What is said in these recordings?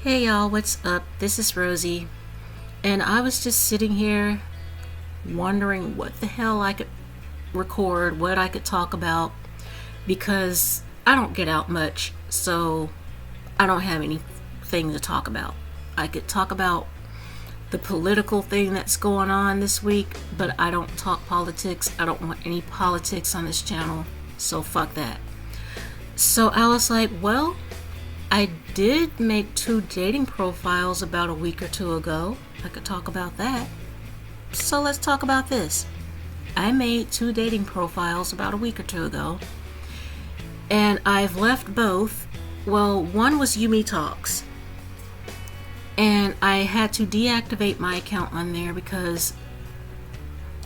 Hey y'all, what's up? This is Rosie, and I was just sitting here wondering what the hell I could record, what I could talk about, because I don't get out much, so I don't have anything to talk about. I could talk about the political thing that's going on this week, but I don't talk politics. I don't want any politics on this channel, so fuck that. So I was like, well, I did make two dating profiles about a week or two ago. I could talk about that. So let's talk about this. I made two dating profiles about a week or two ago, and I've left both. Well, one was Yumi Talks, and I had to deactivate my account on there because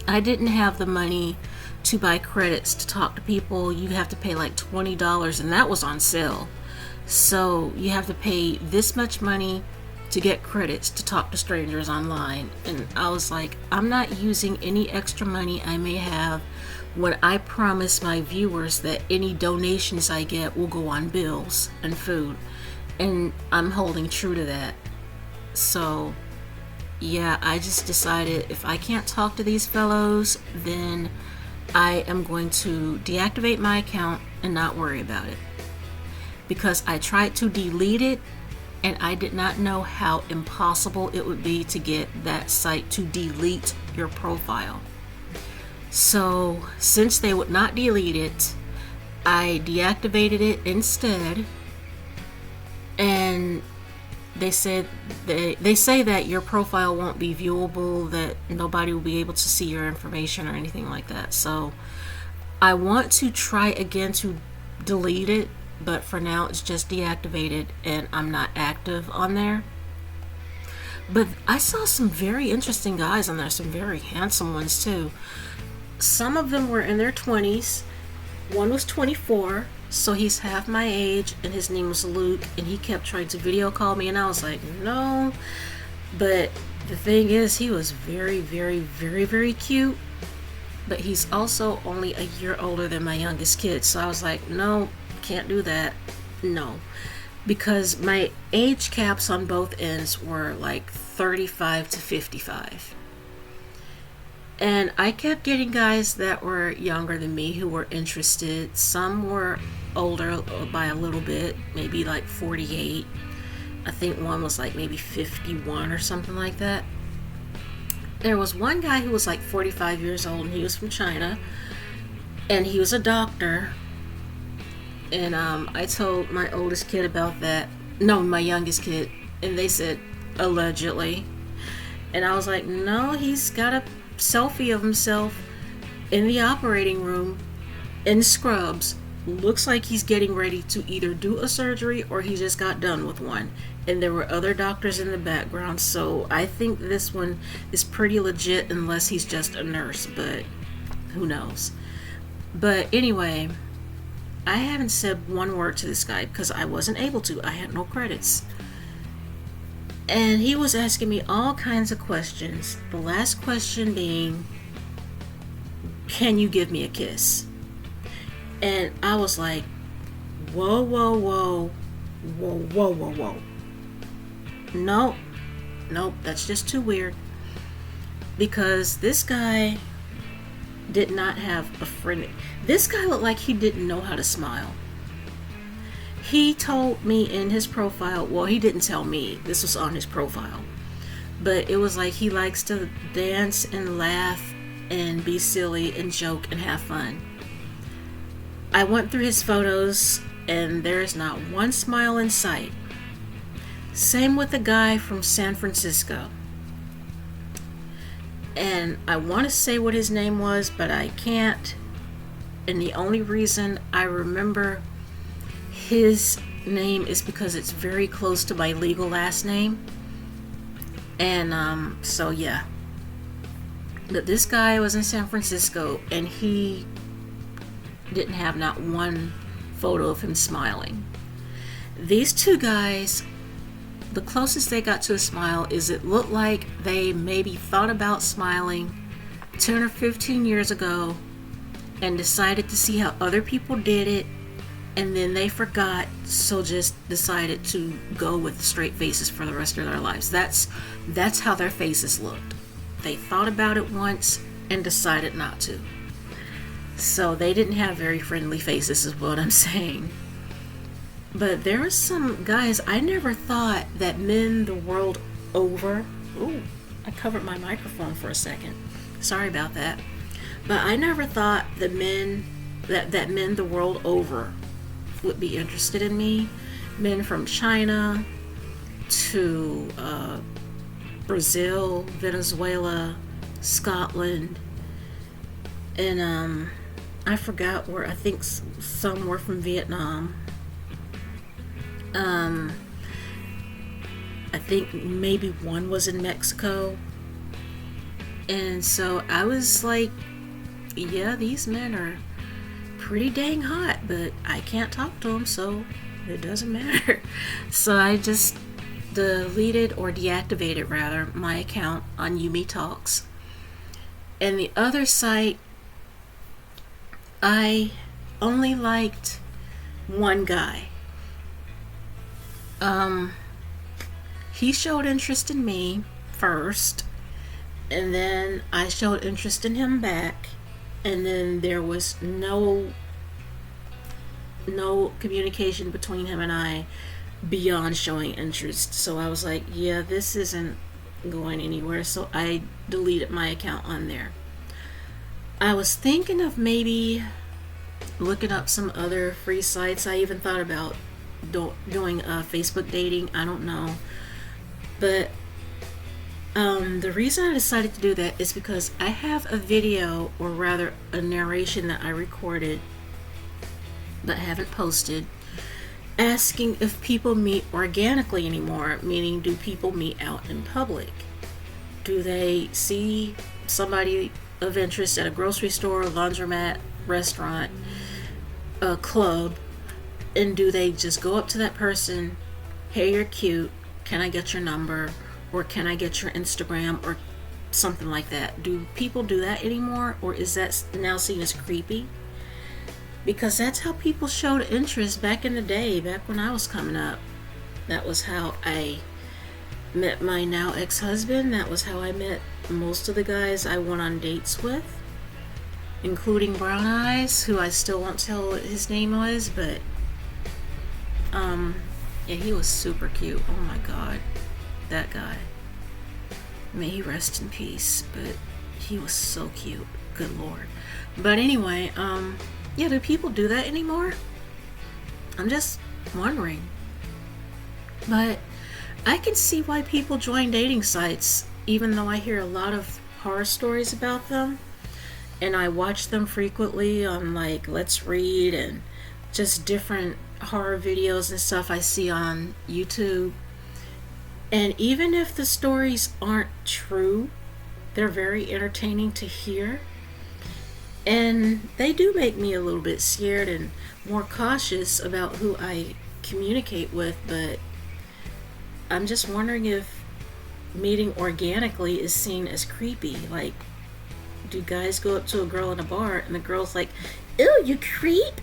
I didn't have the money to buy credits to talk to people. You have to pay like $20, and that was on sale. So you have to pay this much money to get credits to talk to strangers online. And I was like, I'm not using any extra money I may have when I promise my viewers that any donations I get will go on bills and food. And I'm holding true to that. So yeah, I just decided if I can't talk to these fellows, then I am going to deactivate my account and not worry about it. Because I tried to delete it and I did not know how impossible it would be to get that site to delete your profile. So since they would not delete it, I deactivated it instead, and they said they say that your profile won't be viewable, that nobody will be able to see your information or anything like that. So I want to try again to delete it, but for now it's just deactivated and I'm not active on there. But I saw some very interesting guys on there, some very handsome ones too. Some of them were in their 20s. One was 24, so he's half my age, and his name was Luke, and he kept trying to video call me, and I was like, no. But the thing is, he was very, very, very, very cute, but he's also only a year older than my youngest kid, so I was like, no, can't do that. No, because my age caps on both ends were like 35 to 55, and I kept getting guys that were younger than me who were interested. Some were older by a little bit, maybe like 48. I think one was like maybe 51 or something like that. There was one guy who was like 45 years old, and he was from China, and he was a doctor. And I told my oldest kid about that. No, my youngest kid. And they said, allegedly. And I was like, no, he's got a selfie of himself in the operating room in scrubs. Looks like he's getting ready to either do a surgery or he just got done with one. And there were other doctors in the background. So I think this one is pretty legit, unless he's just a nurse. But who knows. But anyway, I haven't said one word to this guy because I wasn't able to. I had no credits. And he was asking me all kinds of questions. The last question being, can you give me a kiss? And I was like, whoa, whoa, whoa, whoa, whoa, whoa, whoa. Nope, that's just too weird. Because this guy did not have a friend. This guy looked like he didn't know how to smile. He told me in his profile, well, he didn't tell me, this was on his profile, but it was like he likes to dance and laugh and be silly and joke and have fun. I went through his photos and there's not one smile in sight. Same with the guy from San Francisco. And I want to say what his name was, but I can't. And the only reason I remember his name is because it's very close to my legal last name. And so yeah. But this guy was in San Francisco, and he didn't have not one photo of him smiling. These two guys, the closest they got to a smile is it looked like they maybe thought about smiling 10 or 15 years ago and decided to see how other people did it and then they forgot, so just decided to go with straight faces for the rest of their lives. That's how their faces looked. They thought about it once and decided not to. So they didn't have very friendly faces, is what I'm saying. But there are some guys, I never thought that men the world over. Ooh, I covered my microphone for a second. Sorry about that. But I never thought that men the world over would be interested in me. Men from China to Brazil, Venezuela, Scotland, and I forgot where. I think some were from Vietnam. I think maybe one was in Mexico. And so I was like, yeah, these men are pretty dang hot, but I can't talk to them, so it doesn't matter. So I just deleted, or deactivated rather, my account on Yumi Talks. And the other site, I only liked one guy. He showed interest in me first, and then I showed interest in him back, and then there was no communication between him and I beyond showing interest. So I was like, yeah, this isn't going anywhere, so I deleted my account on there. I was thinking of maybe looking up some other free sites. I even thought about doing Facebook dating. I don't know, but the reason I decided to do that is because I have a video, or rather a narration that I recorded but haven't posted, asking if people meet organically anymore, meaning do people meet out in public? Do they see somebody of interest at a grocery store, laundromat, restaurant, a club, and do they just go up to that person, hey, you're cute, can I get your number, or can I get your Instagram, or something like that? Do people do that anymore, or is that now seen as creepy? Because that's how people showed interest back in the day, back when I was coming up. That was how I met my now ex-husband. That was how I met most of the guys I went on dates with, including Brown Eyes, who I still won't tell what his name was, but yeah, he was super cute. Oh my god, that guy. May he rest in peace, but he was so cute. Good lord. But anyway, yeah, do people do that anymore? I'm just wondering. But I can see why people join dating sites, even though I hear a lot of horror stories about them, and I watch them frequently on like Let's Read and just different horror videos and stuff I see on YouTube. And even if the stories aren't true, they're very entertaining to hear. And they do make me a little bit scared and more cautious about who I communicate with, but I'm just wondering if meeting organically is seen as creepy. Like, do guys go up to a girl in a bar and the girl's like, ew, you creep?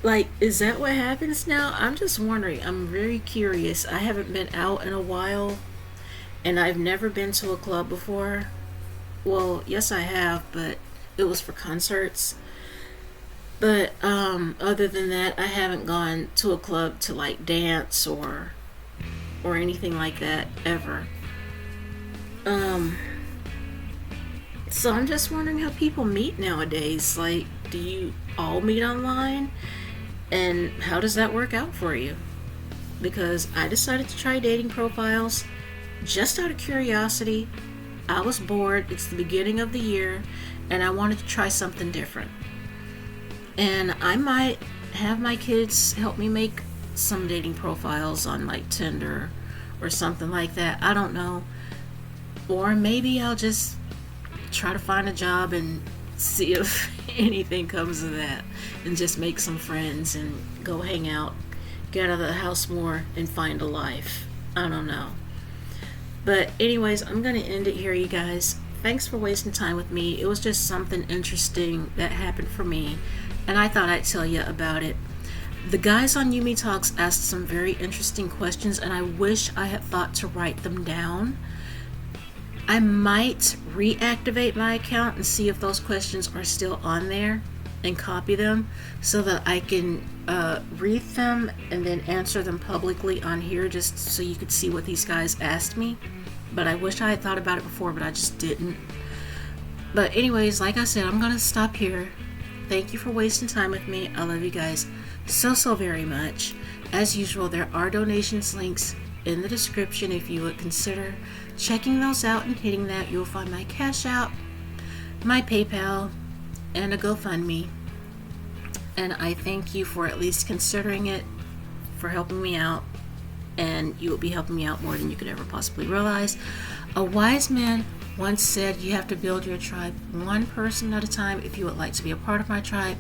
Like, is that what happens now? I'm just wondering. I'm very curious. I haven't been out in a while, and I've never been to a club before. Well, yes I have, but it was for concerts. But other than that, I haven't gone to a club to like dance or anything like that ever. So I'm just wondering how people meet nowadays. Like, do you all meet online? And how does that work out for you? Because I decided to try dating profiles just out of curiosity. I was bored. It's the beginning of the year, and I wanted to try something different. And I might have my kids help me make some dating profiles on like Tinder or something like that. I don't know. Or maybe I'll just try to find a job and see if anything comes of that, and just make some friends and go hang out, get out of the house more, and find a life. I don't know. But anyways, I'm gonna end it here, you guys. Thanks for wasting time with me. It was just something interesting that happened for me, and I thought I'd tell you about it. The guys on Yumi Talks asked some very interesting questions, and I wish I had thought to write them down. I might reactivate my account and see if those questions are still on there and copy them so that I can read them and then answer them publicly on here, just so you could see what these guys asked me. But I wish I had thought about it before, but I just didn't. But anyways, like I said, I'm going to stop here. Thank you for wasting time with me. I love you guys so very much. As usual, there are donations links in the description. If you would consider checking those out and hitting that, you'll find my Cash App, my PayPal, and a GoFundMe. And I thank you for at least considering it, for helping me out, and you will be helping me out more than you could ever possibly realize. A wise man once said, you have to build your tribe one person at a time. If you would like to be a part of my tribe,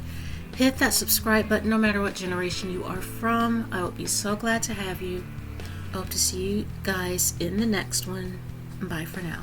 hit that subscribe button no matter what generation you are from. I will be so glad to have you. I hope to see you guys in the next one. Bye for now.